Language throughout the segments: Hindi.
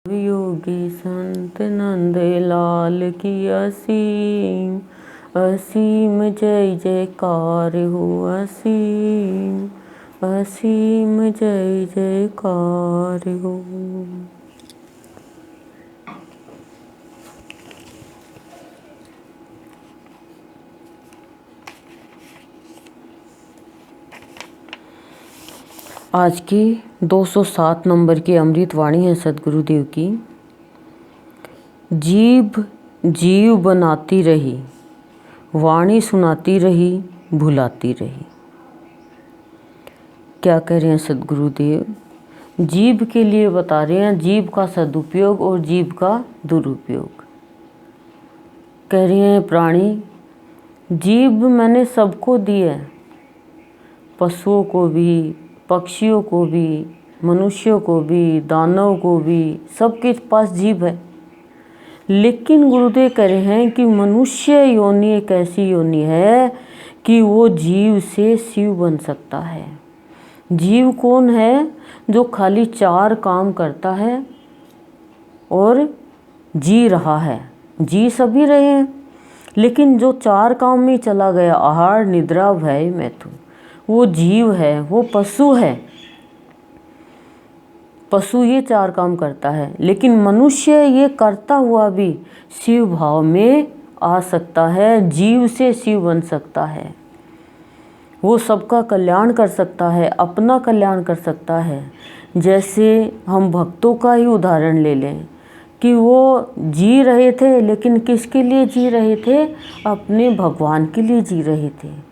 योगी संत नंद लाल की असीम असीम जय जयकार हो। असीम असीम जय जयकार हो। आज की 207 नंबर की अमृत वाणी है सदगुरुदेव की। जीभ जीव बनाती रही, वाणी सुनाती रही, भुलाती रही। क्या कह रहे हैं सदगुरुदेव? जीभ के लिए बता रहे हैं, जीभ का सदुपयोग और जीभ का दुरुपयोग। कह रहे हैं प्राणी, जीभ मैंने सबको दी है, पशुओं को भी, पक्षियों को भी, मनुष्यों को भी, दानव को भी, सबके पास जीभ है। लेकिन गुरुदेव कह रहे हैं कि मनुष्य योनि एक ऐसी योनि है कि वो जीव से शिव बन सकता है। जीव कौन है? जो खाली 4 काम करता है और जी रहा है। जी सभी रहे हैं, लेकिन जो 4 काम में चला गया, आहार निद्रा भय मैथुन, वो जीव है, वो पशु है। पशु ये 4 काम करता है, लेकिन मनुष्य ये करता हुआ भी शिव भाव में आ सकता है, जीव से शिव बन सकता है। वो सबका कल्याण कर सकता है, अपना कल्याण कर सकता है। जैसे हम भक्तों का ही उदाहरण ले लें कि वो जी रहे थे, लेकिन किसके लिए जी रहे थे? अपने भगवान के लिए जी रहे थे।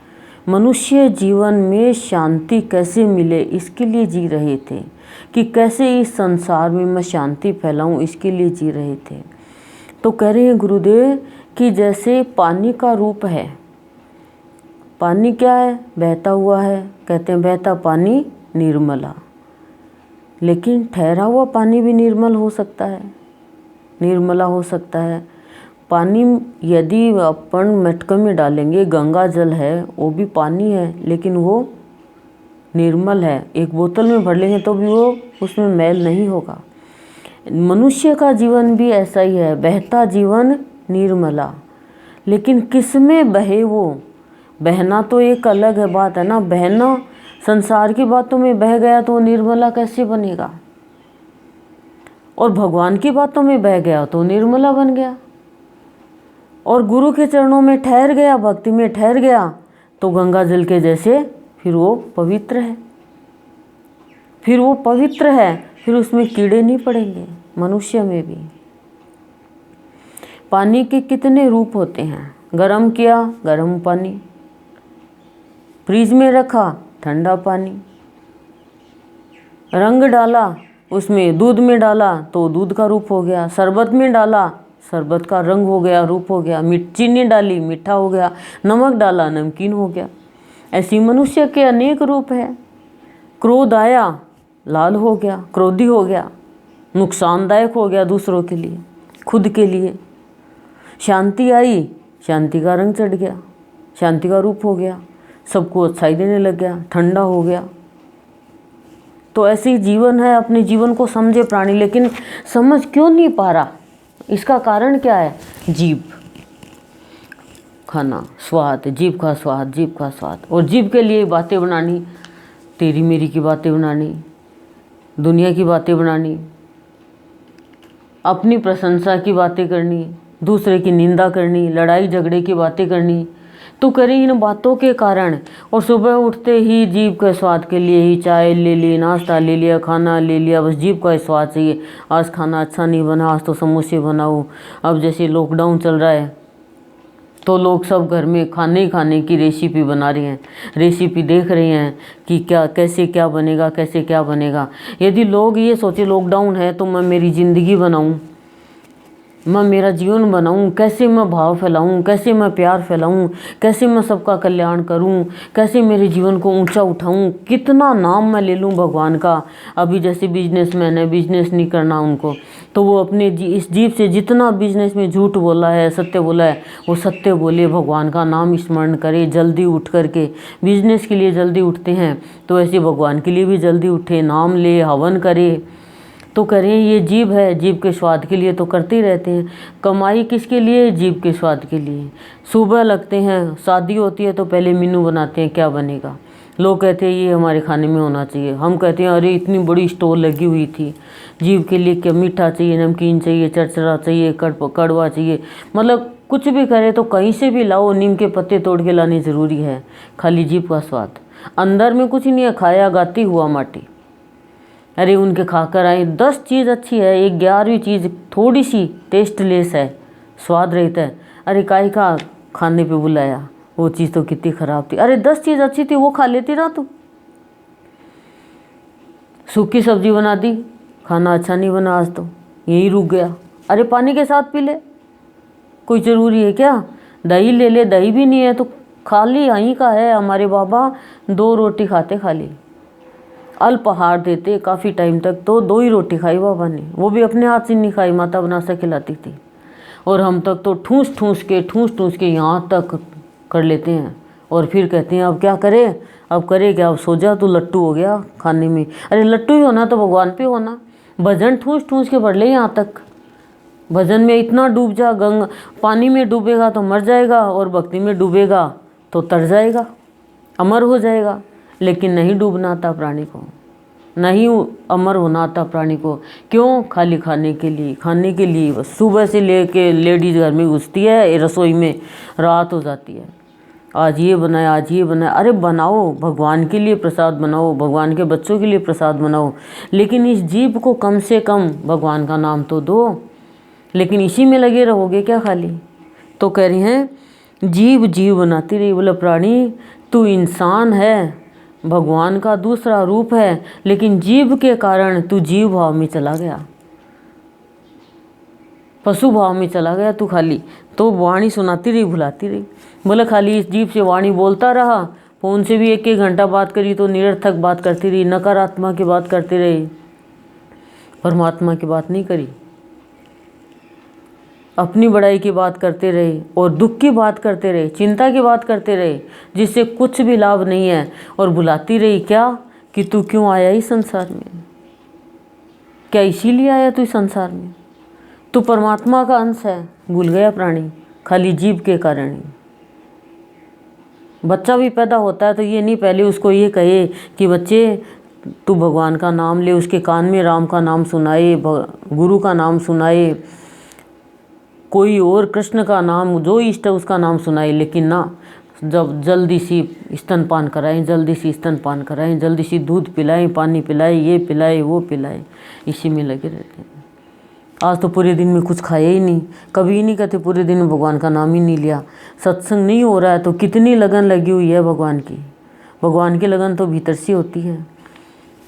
मनुष्य जीवन में शांति कैसे मिले, इसके लिए जी रहे थे कि कैसे इस संसार में मैं शांति फैलाऊं, इसके लिए जी रहे थे। तो कह रहे हैं गुरुदेव कि जैसे पानी का रूप है। पानी क्या है? बहता हुआ है। कहते हैं बहता पानी निर्मला, लेकिन ठहरा हुआ पानी भी निर्मल हो सकता है, निर्मला हो सकता है। पानी यदि अपन मटके में डालेंगे, गंगा जल है, वो भी पानी है, लेकिन वो निर्मल है। एक बोतल में भर लेंगे तो भी वो उसमें मैल नहीं होगा। मनुष्य का जीवन भी ऐसा ही है, बहता जीवन निर्मला। लेकिन किस में बहे वो? बहना तो एक अलग है बात है ना। बहना संसार की बातों में बह गया तो निर्मला कैसे बनेगा? और भगवान की बातों में बह गया तो निर्मला बन गया। और गुरु के चरणों में ठहर गया, भक्ति में ठहर गया तो गंगा जल के जैसे फिर वो पवित्र है। फिर वो पवित्र है, फिर उसमें कीड़े नहीं पड़ेंगे। मनुष्य में भी पानी के कितने रूप होते हैं। गरम किया, गरम पानी। फ्रिज में रखा, ठंडा पानी। रंग डाला, उसमें दूध में डाला तो दूध का रूप हो गया। शरबत में डाला, शरबत का रंग हो गया, रूप हो गया। चीनी डाली, मीठा हो गया। नमक डाला, नमकीन हो गया। ऐसी मनुष्य के अनेक रूप है। क्रोध आया, लाल हो गया, क्रोधी हो गया, नुकसानदायक हो गया दूसरों के लिए, खुद के लिए। शांति आई, शांति का रंग चढ़ गया, शांति का रूप हो गया, सबको अच्छाई देने लग गया, ठंडा हो गया। तो ऐसे ही जीवन है। अपने जीवन को समझे प्राणी, लेकिन समझ क्यों नहीं पा रहा? इसका कारण क्या है? जीभ खाना, स्वाद, जीभ का स्वाद, जीभ का स्वाद। और जीभ के लिए बातें बनानी, तेरी मेरी की बातें बनानी, दुनिया की बातें बनानी, अपनी प्रशंसा की बातें करनी, दूसरे की निंदा करनी, लड़ाई झगड़े की बातें करनी। तो करें इन बातों के कारण। और सुबह उठते ही जीभ के स्वाद के लिए ही चाय ले ली, नाश्ता ले लिया, खाना ले लिया, बस जीभ का स्वाद चाहिए। आज खाना अच्छा नहीं बना, आज तो समोसे बनाओ। अब जैसे लॉकडाउन चल रहा है तो लोग सब घर में खाने की रेसिपी बना रहे हैं, रेसिपी देख रहे हैं कि क्या कैसे क्या बनेगा, कैसे क्या बनेगा। यदि लोग ये सोचे लॉकडाउन है तो मैं मेरी ज़िंदगी बनाऊं, मैं मेरा जीवन बनाऊं, कैसे मैं भाव फैलाऊं, कैसे मैं प्यार फैलाऊं, कैसे मैं सबका कल्याण करूं, कैसे मेरे जीवन को ऊंचा उठाऊं, कितना नाम मैं ले लूं भगवान का। अभी जैसे बिजनेसमैन है, बिजनेस नहीं करना उनको, तो वो अपने इस जीभ से जितना बिजनेस में झूठ बोला है, सत्य बोला है, वो सत्य बोले, भगवान का नाम स्मरण करे, जल्दी उठ करके। बिजनेस के लिए जल्दी उठते हैं तो ऐसे भगवान के लिए भी जल्दी उठे, नाम ले, हवन करे। तो कह रहे हैं ये जीभ है, जीभ के स्वाद के लिए तो करते ही रहते हैं। कमाई किसके लिए? जीभ के स्वाद के लिए। सुबह लगते हैं, शादी होती है तो पहले मेनू बनाते हैं, क्या बनेगा। लोग कहते हैं ये हमारे खाने में होना चाहिए, हम कहते हैं अरे इतनी बड़ी स्टोर लगी हुई थी। जीभ के लिए क्या मीठा चाहिए, नमकीन चाहिए, चरचरा चाहिए, कड़वा चाहिए, मतलब कुछ भी करे तो कहीं से भी लाओ, नीम के पत्ते तोड़ के लाने ज़रूरी है। खाली जीभ का स्वाद, अंदर में कुछ नहीं है, खाया गाती हुआ माटी। अरे उनके खाकर आए, 10 चीज़ अच्छी है, 11वीं चीज़ थोड़ी सी टेस्टलेस है, स्वाद रहता है। अरे काहे का खाने पे बुलाया, वो चीज़ तो कितनी ख़राब थी। अरे 10 चीज़ अच्छी थी, वो खा लेती ना तू। सूखी सब्जी बना दी, खाना अच्छा नहीं बना आज तो, यही रुक गया। अरे पानी के साथ पी ले, कोई ज़रूरी है क्या? दही ले ले, दही भी नहीं है तो खाली यहीं का है। हमारे बाबा 2 रोटी खाते खाली, अल्पाहार देते काफ़ी टाइम तक, तो 2 ही रोटी खाई बाबा ने, वो भी अपने हाथ से नहीं खाई, माता बना से खिलाती थी। और हम तक तो ठूस ठूस के यहाँ तक कर लेते हैं और फिर कहते हैं अब क्या करें, अब करे क्या, अब सो जा तू, लट्टू हो गया खाने में। अरे लट्टू ही होना तो भगवान पे होना। भजन ठूस ठूस के पढ़ ले यहाँ तक, भजन में इतना डूब जा, पानी में डूबेगा तो मर जाएगा और भक्ति में डूबेगा तो तर जाएगा, अमर हो जाएगा। लेकिन नहीं डूबना आता प्राणी को, नहीं अमर होना आता प्राणी को। क्यों? खाली खाने के लिए बस। सुबह से लेके लेडीज़ घर में घुसती है, रसोई में रात हो जाती है, आज ये बनाया, आज ये बनाया। अरे बनाओ, भगवान के लिए प्रसाद बनाओ, भगवान के बच्चों के लिए प्रसाद बनाओ, लेकिन इस जीभ को कम से कम भगवान का नाम तो दो। लेकिन इसी में लगे रहोगे क्या खाली? तो कह रही हैं जीभ जीव बनाती रही। बोला प्राणी तू इंसान है, भगवान का दूसरा रूप है, लेकिन जीभ के कारण तू जीव भाव में चला गया, पशु भाव में चला गया तू खाली। तो वाणी सुनाती रही, भुलाती रही। बोले खाली इस जीभ से वाणी बोलता रहा, फ़ोन से भी 1-1 घंटा बात करी तो निरर्थक बात करती रही, नकारात्मक की बात करती रही, परमात्मा की बात नहीं करी। अपनी बड़ाई की बात करते रहे और दुख की बात करते रहे, चिंता की बात करते रहे, जिससे कुछ भी लाभ नहीं है। और बुलाती रही क्या कि तू क्यों आया इस संसार में, क्या इसीलिए आया तू इस संसार में? तू परमात्मा का अंश है, भूल गया प्राणी, खाली जीभ के कारण ही। बच्चा भी पैदा होता है तो ये नहीं पहले उसको ये कहे कि बच्चे तू भगवान का नाम ले, उसके कान में राम का नाम सुनाए, गुरु का नाम सुनाए, कोई और कृष्ण का नाम, जो इष्ट है उसका नाम सुनाए। लेकिन ना, जब जल्दी सी स्तनपान कराएं, जल्दी सी स्तनपान कराएं, जल्दी सी दूध पिलाएं, पानी पिलाएं, ये पिलाएं वो पिलाएं, इसी में लगे रहते हैं। आज तो पूरे दिन में कुछ खाया ही नहीं, कभी नहीं कहते पूरे दिन में भगवान का नाम ही नहीं लिया। सत्संग नहीं हो रहा है तो कितनी लगन लगी हुई है भगवान की। भगवान की लगन तो भीतर से होती है।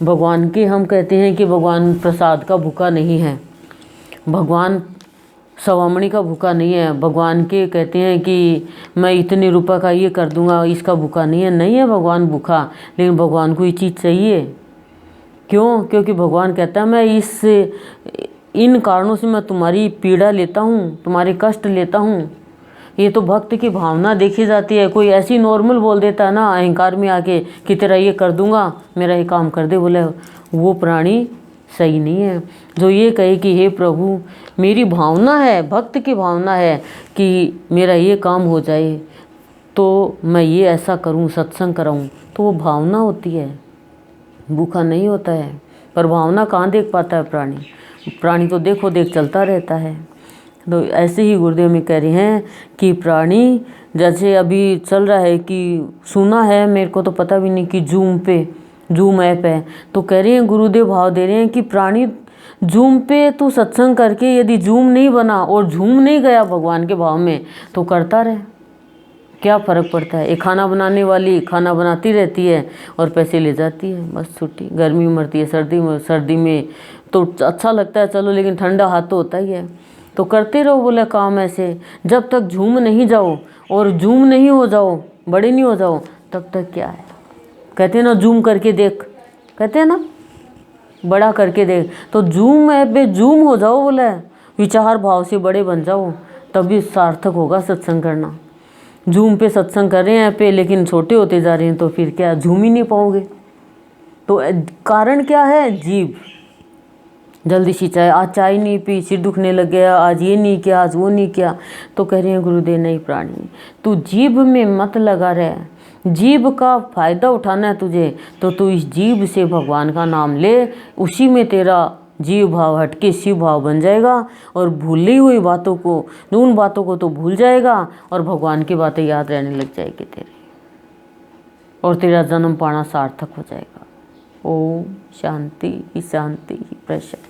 भगवान के हम कहते हैं कि भगवान प्रसाद का भूखा नहीं है, भगवान सवामणी का भूखा नहीं है। भगवान के कहते हैं कि मैं इतने रुपए का ये कर दूंगा, इसका भूखा नहीं है। नहीं है भगवान भूखा, लेकिन भगवान को ये चीज़ चाहिए। क्यों? क्योंकि भगवान कहता है मैं इन कारणों से मैं तुम्हारी पीड़ा लेता हूँ, तुम्हारे कष्ट लेता हूँ। ये तो भक्त की भावना देखी जाती है। कोई ऐसी नॉर्मल बोल देता है ना अहंकार में आके कि तेरा ये कर दूंगा, मेरा ये काम कर दे, बोले वो प्राणी सही नहीं है। जो ये कहे कि हे प्रभु मेरी भावना है, भक्त की भावना है कि मेरा ये काम हो जाए तो मैं ये ऐसा करूं, सत्संग कराऊं, तो वो भावना होती है, भूखा नहीं होता है। पर भावना कहाँ देख पाता है प्राणी? प्राणी तो देखो देख चलता रहता है। तो ऐसे ही गुरुदेव में कह रहे हैं कि प्राणी जैसे अभी चल रहा है कि सुना है, मेरे को तो पता भी नहीं, कि जूम ऐप है, तो कह रहे हैं गुरुदेव भाव दे रहे हैं कि प्राणी जूम पे तू सत्संग करके यदि जूम नहीं बना और झूम नहीं गया भगवान के भाव में तो करता रहे, क्या फ़र्क पड़ता है। एक खाना बनाने वाली खाना बनाती रहती है और पैसे ले जाती है, बस छुट्टी। गर्मी में मरती है, सर्दी में तो अच्छा लगता है चलो, लेकिन ठंडा हाथ तो होता ही है। तो करते रहो बोले काम ऐसे, जब तक झूम नहीं जाओ और जूम नहीं हो जाओ, बड़े नहीं हो जाओ, तब तक क्या है। कहते हैं ना जूम करके देख, कहते हैं ना बड़ा करके देख। तो जूम ऐप पे जूम हो जाओ, बोले विचार भाव से बड़े बन जाओ, तभी सार्थक होगा सत्संग करना। जूम पे सत्संग कर रहे हैं ऐप पे, लेकिन छोटे होते जा रहे हैं तो फिर क्या, झूम ही नहीं पाओगे। तो कारण क्या है? जीभ। जल्दी सी चाय, आज चाय नहीं पी, सिर दुखने लग गया, आज ये नहीं किया, आज वो नहीं किया। तो कह रहे हैं गुरुदेव नहीं प्राणी, तू जीभ में मत लगा रहे, जीभ का फायदा उठाना है तुझे तो तू इस जीभ से भगवान का नाम ले, उसी में तेरा जीव भाव हटके शिव भाव बन जाएगा और भूली हुई बातों को, उन बातों को तो भूल जाएगा और भगवान की बातें याद रहने लग जाएगी तेरी, और तेरा जन्म पाना सार्थक हो जाएगा। ओम शांति शांति प्रशांति।